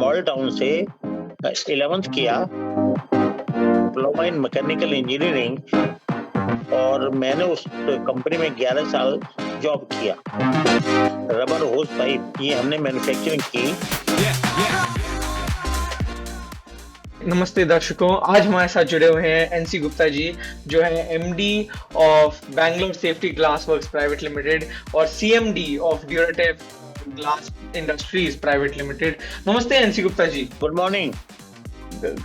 Small town से 11th किया, diploma in mechanical engineering, और मैंने उस कंपनी में 11 साल जॉब किया। रबर होज पाइप ये हमने मैन्युफैक्चरिंग की। नमस्ते दर्शकों, आज हमारे साथ जुड़े हुए हैं एनसी गुप्ता जी, जो है MD of Bangalore safety glass works private limited और CMD of Durative glass industries private limited. नमस्ते NC Gupta ji. Good morning.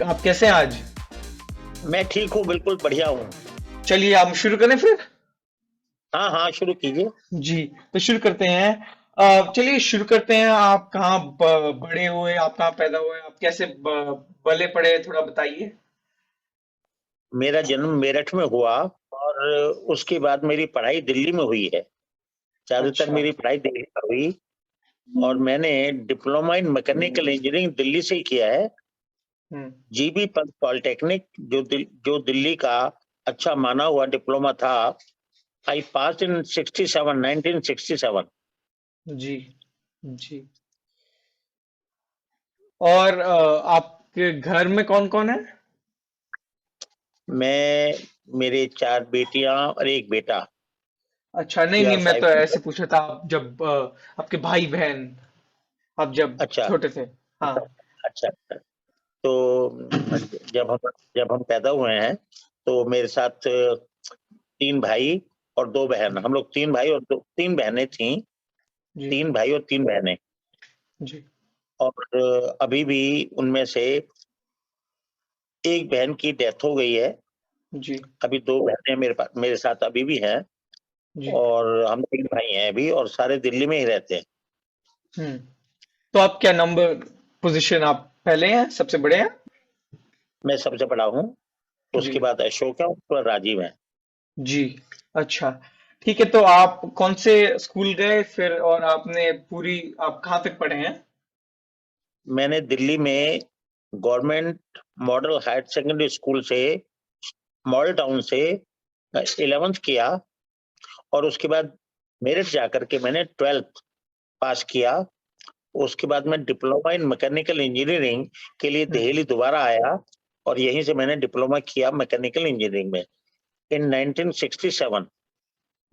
आप कैसे हैं आज? मैं ठीक हूँ, बिल्कुल बढ़िया हूँ। चलिए आप शुरू करें फिर। हाँ हाँ, शुरू कीजिए। जी, तो शुरू करते हैं। चलिए शुरू करते हैं। आप कहाँ बड़े हुए, आप कहाँ पैदा हुए, आप कैसे पले पड़े, थोड़ा बताइए। मेरा जन्म मेरठ में हुआ और उसके बाद मेरी पढ़ाई दिल्ली में हुई है। ज्यादातर अच्छा। मेरी पढ़ाई दिल्ली में हुई और मैंने diploma in mechanical engineering Delhi से ही किया है। हम्म। जीबी पंत पॉलिटेक्निक जो दिल्ली का अच्छा माना हुआ डिप्लोमा था। आई पास इन 1967। जी जी। और आपके घर में कौन कौन है? मैं, मेरे 4 बेटियां और 1 बेटा। अच्छा, नहीं वी नहीं, आर मैं 5 तो ऐसे मेंबर्स। पूछा था, आप जब आपके भाई बहन, आप जब अच्छा छोटे थे। हाँ। अच्छा अच्छा। तो जब हम जब हम पैदा हुए हैं तो मेरे साथ 3 भाई और 2 बहन, हम लोग 3 भाई और 3 बहनें थीं। जी 3 भाई और 3 बहनें। जी और अभी भी उनमें से एक बहन की डेथ हो गई है। जी अभी 2 बहनें मेरे साथ अभी भी हैं जी। और हम 3 भाई हैं अभी, और सारे दिल्ली में ही रहते हैं। हम्म। तो आप क्या नंबर पोजीशन, आप पहले हैं, सबसे बड़े हैं? मैं सबसे बड़ा हूँ, जी उसके बाद अशोक है, उसके बाद राजीव है। जी। अच्छा, ठीक है। तो आप कौन से स्कूल गए फिर, और आपने पूरी, आप कहाँ तक पढ़े हैं? मैंने दिल्ली में government model higher secondary school से, मॉडल टाउन से 11th किया, और उसके बाद मेरठ जाकर के मैंने 12th पास किया। उसके बाद मैं डिप्लोमा इन मैकेनिकल इंजीनियरिंग के लिए हम्म। दिल्ली दोबारा आया और यहीं से मैंने डिप्लोमा किया मैकेनिकल इंजीनियरिंग में इन 1967।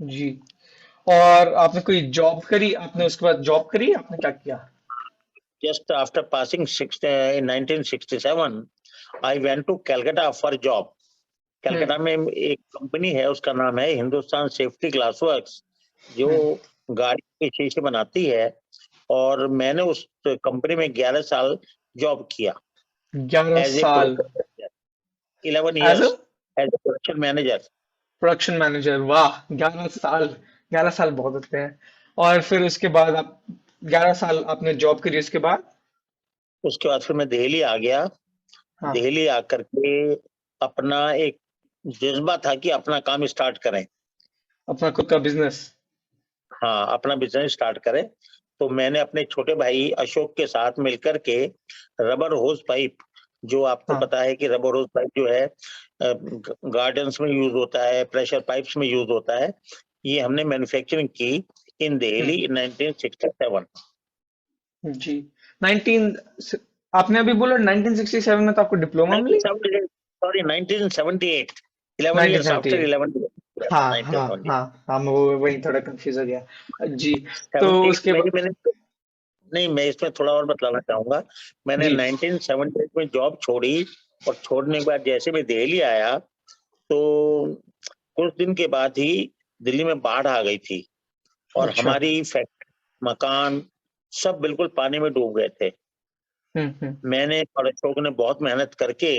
जी। और आपने कोई जॉब करी, आपने उसके बाद जॉब करी, आपने क्या किया? Just after passing in 1967, I went to Calcutta for job. हम्म कलकत्ता में एक कंपनी है, उसका नाम है हिंदुस्तान सेफ्टी ग्लास वर्क्स, जो हम्म। गाड़ी के शीशे बनाती है। और मैंने उस कंपनी में 11 साल जॉब किया एज ए 11 साल? Production, 11 as a years as a production manager. Production manager, वाह! 11 साल, 11 साल बहुत होते हैं। और फिर उसके बाद आप 11 साल आपने जॉब करी, उसके बाद? उसके बाद फिर मैं दिल्ली आ गया। हाँ। दिल्ली आकर के अपना एक जज्बा था कि अपना काम स्टार्ट करें। अपना खुद का बिजनेस। हाँ, अपना बिजनेस स्टार्ट करें। तो मैंने अपने छोटे भाई अशोक के साथ मिलकर के रबर होज पाइप, जो आपको हाँ। पता है कि रबर होज पाइप जो है गार्डन्स में यूज होता है, प्रेशर पाइप्स में यूज होता है, ये हमने मैन्युफैक्चरिंग की इन दिल्ली हम्म। इन 1967। जी। 19, आपने अभी बोला 1967 में तो आपको डिप्लोमा मिली? 1978, सॉरी 1978, 11 years after 1978। 11 years, हाँ हाँ 1978। हाँ हाँ, मैं वही थोड़ा कंफ्यूज हो गया जी। तो 78 उसके में ही बाद? मैंने, नहीं मैं इसमें थोड़ा और बतलाना चाहूंगा। मैंने जी 1978 में जॉब छोड़ी, और छोड़ने के बाद जैसे मैं दिल्ली आया तो कुछ दिन के बाद ही दिल्ली में बाढ़ आ गई थी और अच्छा। हमारी फैक्ट्री, मकान सब बिल्कुल पानी में डूब गए थे। हम्म। मैंने और अशोक ने बहुत मेहनत करके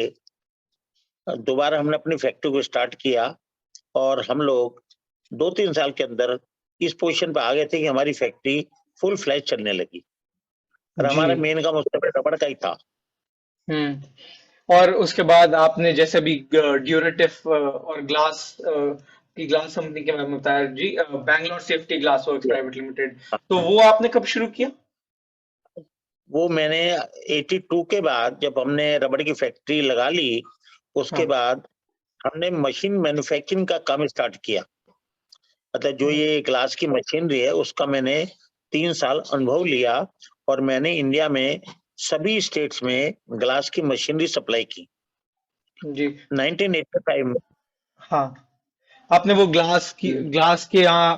दोबारा हमने अपनी फैक्ट्री को स्टार्ट किया, और हम लोग 2-3 साल के अंदर इस पोजीशन पे आ गए थे कि हमारी फैक्ट्री फुल फ्लैश चलने लगी। और जी। हमारा मेन काम उस समय रबड़ का ही था। और उसके बाद आपने जैसे भी ड्यूरेटिव और ग्लास की ग्लास कंपनी के बारे में बताया जी, Bangalore safety glass works private limited, तो वो आपने कब शुरू किया? वो मैंने 82 के बाद जब हमने रबड़ की फैक्ट्री लगा ली, उसके हाँ। बाद हमने मशीन मैन्युफैक्चरिंग का काम स्टार्ट किया। मतलब जो हम्म। ये ग्लास की मशीनरी है उसका मैंने 3 साल अनुभव लिया, और मैंने इंडिया में सभी स्टेट्स में ग्लास की मशीनरी सप्लाई की। जी 1985 में। हाँ, आपने वो ग्लास के यहाँ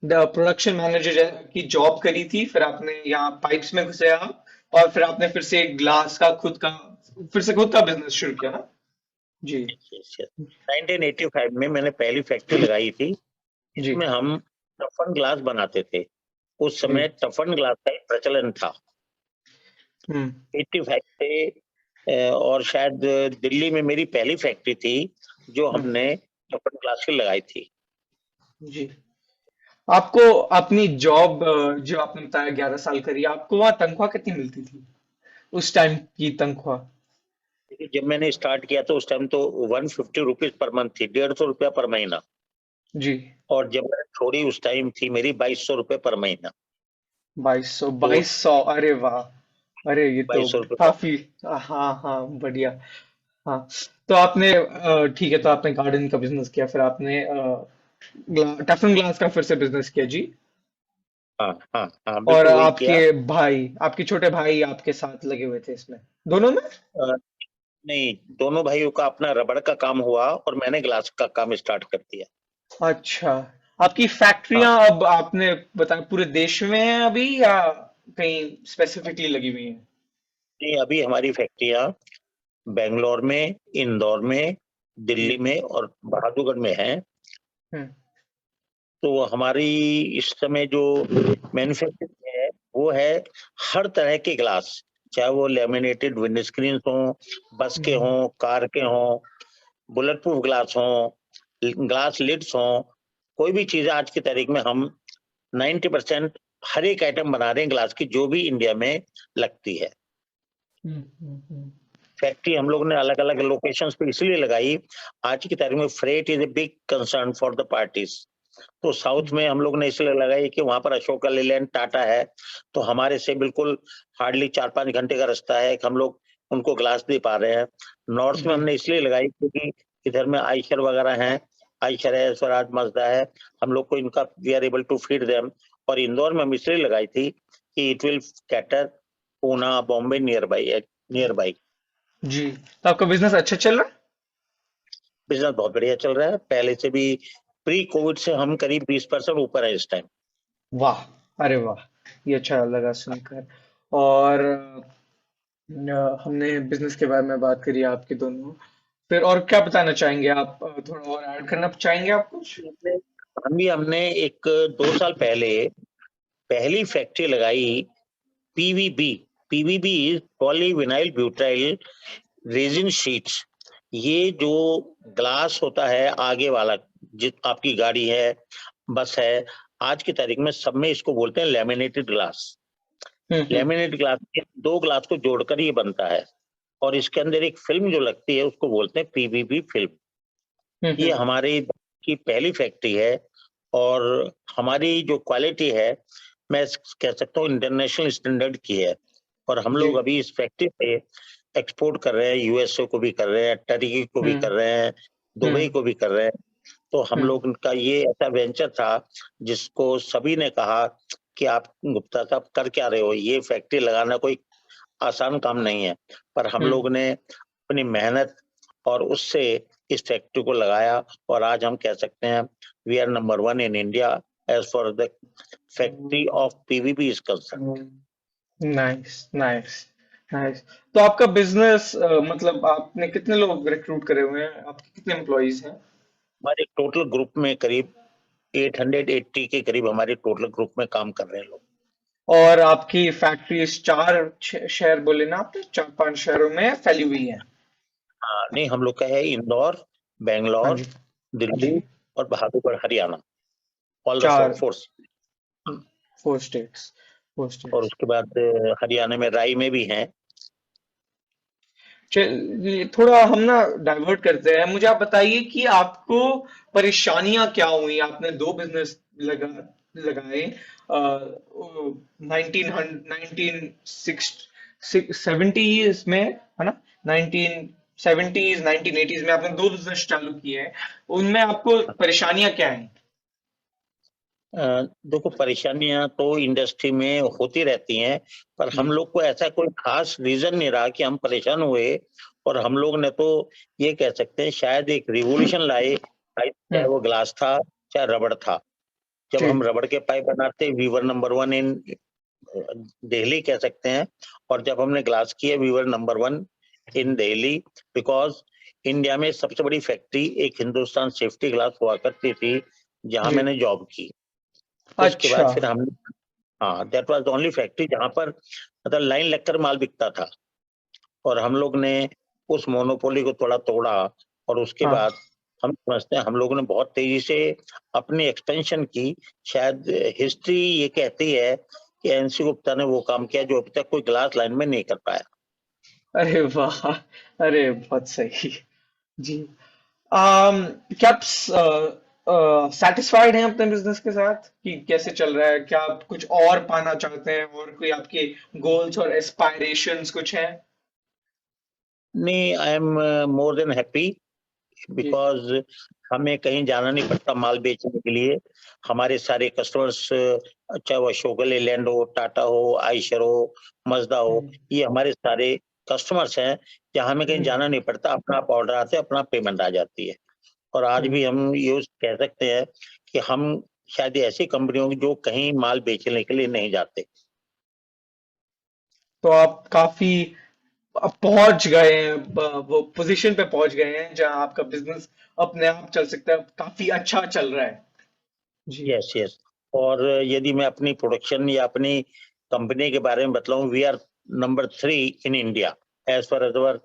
प्रोडक्शन मैनेजर की जॉब करी थी, फिर आपने यहाँ पाइप्स में घुसे आप, और फिर आपने फिर से ग्लास का खुद का बिजनेस शुरू किया ना? जी 1985 में मैंने पहली फैक्ट्री लगाई थी, जी इसमें हम टफन ग्लास बनाते थे। उस जी। समय टफन ग्लास का एक प्रचलन था। हम्म 85 से और शायद दिल्ली में मेरी पहली फैक्ट्री थी जो हम्म। हमने टफन ग्लास की लगाई थी। जी, आपको अपनी जॉब जो आपने बताया 11 साल करी, आपको वहाँ तनख्वाह कितनी मिलती थी उस टाइम की तनख्वाह? देखिए, जब मैंने स्टार्ट किया तो उस टाइम तो 150 रुपीज पर मंथ थी, 150 रुपया पर महीना। जी और जब मैंने छोड़ी उस टाइम थी मेरी 2200 रुपये पर महीना। 2200, तो 2200, अरे वाह! अरे ये तो 2200 रुपये पर। काफी, हाँ हाँ, बढ़िया। हाँ, तो आपने ठीक है, तो आपने गार्डन का बिजनेस किया, फिर आपने टफन ग्लास का फिर से बिजनेस किया जी। हाँ हाँ हाँ, और बिल्कुल वही किया। आपके छोटे भाई आपके साथ लगे हुए थे इसमें, दोनों में? अ, नहीं, दोनों भाइयों का अपना रबड़ का काम हुआ और मैंने ग्लास का काम स्टार्ट कर दिया। अच्छा, आपकी हाँ, फैक्ट्रियां अब आपने बताया पूरे देश में हैं अभी, या कहीं स्पेसिफिकली लगी हुई हैं? नहीं, अभी हमारी फैक्ट्रियाँ बेंगलोर में, इंदौर में, जी। दिल्ली में और बहादुरगढ़ में हैं। हम्म तो हमारी इस समय जो मैन्युफैक्चरिंग है, वो है हर तरह के ग्लास, चाहे वो लैमिनेटेड विंड स्क्रीन हों, बस के हम्म हों, कार के हों, बुलेट प्रूफ ग्लास हों, ग्लास लिड्स हों, कोई भी चीज़ आज की तारीख में हम 90% हर एक आइटम बना रहे हैं ग्लास की जो भी इंडिया में लगती है। हम्म। फैक्ट्री हम लोग ने अलग-अलग लोकेशंस पे इसलिए लगाई, आज की तारीख में freight is a big concern for the parties. तो साउथ हम्म में हम लोग ने इसलिए लगाई कि वहाँ पर अशोका लेलैंड, टाटा है, तो हमारे से बिल्कुल हार्डली 4-5 घंटे का रास्ता है कि हम लोग उनको ग्लास दे पा रहे हैं। नॉर्थ में जी हमने इसलिए लगाई क्योंकि इधर में आइशर वगैरह हैं, आइशर है, स्वराज, मज़दा है, हम लोग को इनका we are able to feed them. और इंदौर में हम इसलिए लगाई थी कि it will cater Poona, Bombay nearby. जी, तो आपका बिजनेस अच्छा चल रहा है? बिज़नेस बहुत बढ़िया चल रहा है, पहले से भी प्री कोविड से हम करीब 20% ऊपर है इस टाइम। वाह! अरे वाह! ये अच्छा लगा सुनकर। और हमने बिजनेस के बारे में बात करी आपके दोनों, फिर और क्या बताना चाहेंगे आप? थोड़ा और ऐड करना चाहेंगे आप कुछ? हमने एक 2 साल पहले पहली फैक्ट्री लगाई PVB. PVB is polyvinyl butyl resin sheets. ये जो ग्लास होता है आगे वाला, जिस आपकी गाड़ी है, बस है, आज की तारीख में सब में इसको बोलते हैं लैमिनेटेड ग्लास। हम्म। लैमिनेटेड ग्लास के 2 ग्लास को जोड़कर ये बनता है और इसके अंदर एक फ़िल्म जो लगती है उसको बोलते हैं पीवीबी फ़िल्म। ये हम्म। हमारी की पहली फैक्ट्री है और हमारी जो क्वालिटी है, मैं कह सकता हूँ इंटरनेशनल स्टैंडर्ड की है। और हम जी। लोग अभी इस फैक्ट्री से एक्सपोर्ट कर रहे हैं, यूएसए को भी कर रहे हैं, टर्की को भी हम्म कर रहे हैं, दुबई हम्म को भी कर रहे हैं। तो हम हम्म लोग का ये ऐसा वेंचर था जिसको सभी ने कहा कि आप गुप्ता साहब कर क्या रहे हो? ये फैक्ट्री लगाना कोई आसान काम नहीं है। पर हम हम्म। लोग ने अपनी मेहनत और उससे इस फैक्ट्री को लगाया और आज हम कह सकते हैं we are number 1 in India as for the factory of PVB is concerned. Nice nice nice. तो आपका बिजनेस, मतलब आपने कितने लोग रिक्रूट करे हुए हैं, आपके कितने एम्प्लॉइज हैं? हमारे टोटल ग्रुप में करीब 880 के करीब हमारे टोटल ग्रुप में काम कर रहे हैं लोग। और आपकी फैक्ट्रीज शहर बोले ना आपने, 4-5 शहरों में फैली हुई है? हाँ, नहीं हम लोग का है इंदौर, हाँ बैंगलोर, जी। जी, दिल्ली और बहादुरगढ़, हरियाणा, ऑल द चार, फोर्स। 4 स्टेट्स, फोर और स्टेट्स। उसके बाद हरियाणा में राई में भी हैं। चलिए, थोड़ा हम ना डाइवर्ट करते हैं, मुझे आप बताइए कि आपको परेशानियां क्या हुई? आपने दो बिजनेस लगाए, नाइनटीन सिक्स सेवेंटीज में, है ना? 1970s 1980s में आपने दो बिजनेस चालू किए हैं, उनमें आपको परेशानियां क्या हैं? देखो, परेशानियां तो इंडस्ट्री में होती रहती हैं, पर हम जी। लोग को ऐसा कोई खास रीजन नहीं रहा कि हम परेशान हुए। और हम लोग ने तो ये कह सकते हैं शायद एक रिवॉल्यूशन लाए, चाहे हुँ, वो ग्लास था, चाहे रबड़ था। जब जी। हम रबड़ के पाइप बनाते, we were number 1 in Delhi कह सकते हैं। और जब हमने ग्लास किया, we were number 1 in Delhi, because India में सबसे बड़ी फैक्ट्री एक हिंदुस्तान सेफ्टी ग्लास हुआ करती थी, जहाँ जी। मैंने जॉब की। उसके बाद अच्छा। फिर हम हाँ, that was the only factory जहाँ पर मतलब लाइन लगकर माल बिकता था। और हम लोग ने उस मोनोपोली को थोड़ा तोड़ा। और उसके हाँ। बाद हम समझते हैं हम लोगों ने बहुत तेज़ी से अपनी एक्सपेंशन की। शायद हिस्ट्री ये कहती है कि एनसी गुप्ता ने वो काम किया जो अभी तक कोई ग्लास लाइन में नहीं कर पाया। अरे वाह! अरे बहुत सही। जी। अम, क्या आप सैटिस्फाइड हैं अपने बिजनेस के साथ कि कैसे चल रहा है? क्या आप कुछ और पाना चाहते हैं और कोई आपके गोल्स और एस्पायरेशंस कुछ हैं? नहीं, I am more than happy, जी। बिकॉज़ हमें कहीं जाना नहीं पड़ता माल बेचने के लिए। हमारे सारे कस्टमर्स, चाहे वो अशोक लेलैंड हो, टाटा हो, आइशर हो, मज़दा हो, हुँ, ये हमारे सारे कस्टमर्स हैं, जहाँ हमें कहीं हुँ, जाना नहीं पड़ता। अपना आप ऑर्डर आते हैं, अपना पेमेंट आ जाती है। और आज हुँ। भी हम ये कह सकते हैं कि हम शायद ये ऐसी कंपनी होंगी जो कहीं माल बेचने के लिए नहीं जाते। तो आप काफ़ी पहुँच गए हैं, ब वो पोज़ीशन पे पहुँच गए हैं जहाँ आपका बिज़नेस अपने आप चल सकता है, काफ़ी अच्छा चल रहा है। जी। Yes, yes. और यदि मैं अपनी प्रोडक्शन या अपनी कंपनी के बारे में बतलाऊँ, we are number 3 in India as far as our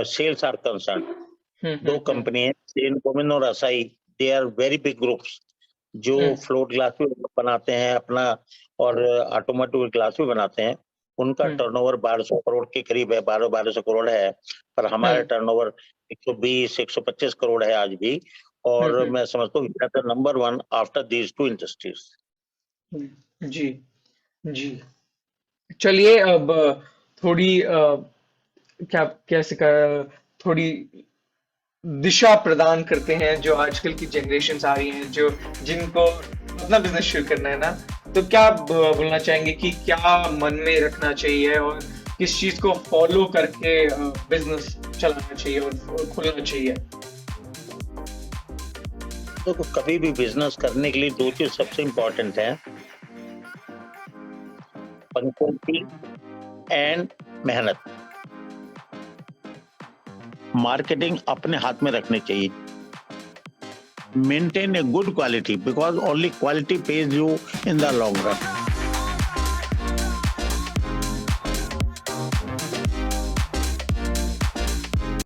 sales are concerned. हुँ, 2 हुँ, हुँ, कंपनी है, सेन गोमिन और Asahi, they are very big groups जो हुँ, फ्लोट ग्लास भी बनाते हैं अपना। और ऑटोमोटिव ग्लास भी बनाते हैं। उनका हुँ, टर्नओवर 1200 करोड़ के करीब है, 1200 करोड़ है। पर हुँ, हमारा टर्नओवर 120 125 करोड़ है आज भी। हुँ, और हुँ, मैं समझता हूँ we are the number 1 after these 2 industries. हुँ। जी, जी। चलिए अब थोड़ी क्या कैसे कहा, थोड़ी दिशा प्रदान करते हैं जो आजकल की जनरेशन्स आ रही हैं जो जिनको अपना बिजनेस शुरू करना है ना, तो क्या आप बोलना चाहेंगे कि क्या मन में रखना चाहिए और किस चीज को फॉलो करके बिजनेस चलाना चाहिए और खोलना चाहिए? देखो, कभी भी बिज़नेस करने के लिए 2 चीज़ सबसे इम्पोर्टेंट है, पंक्चुअलिटी एंड मेहनत। मार्केटिंग अपने हाथ में रखनी चाहिए। Maintain a good quality because only quality pays you in the long run.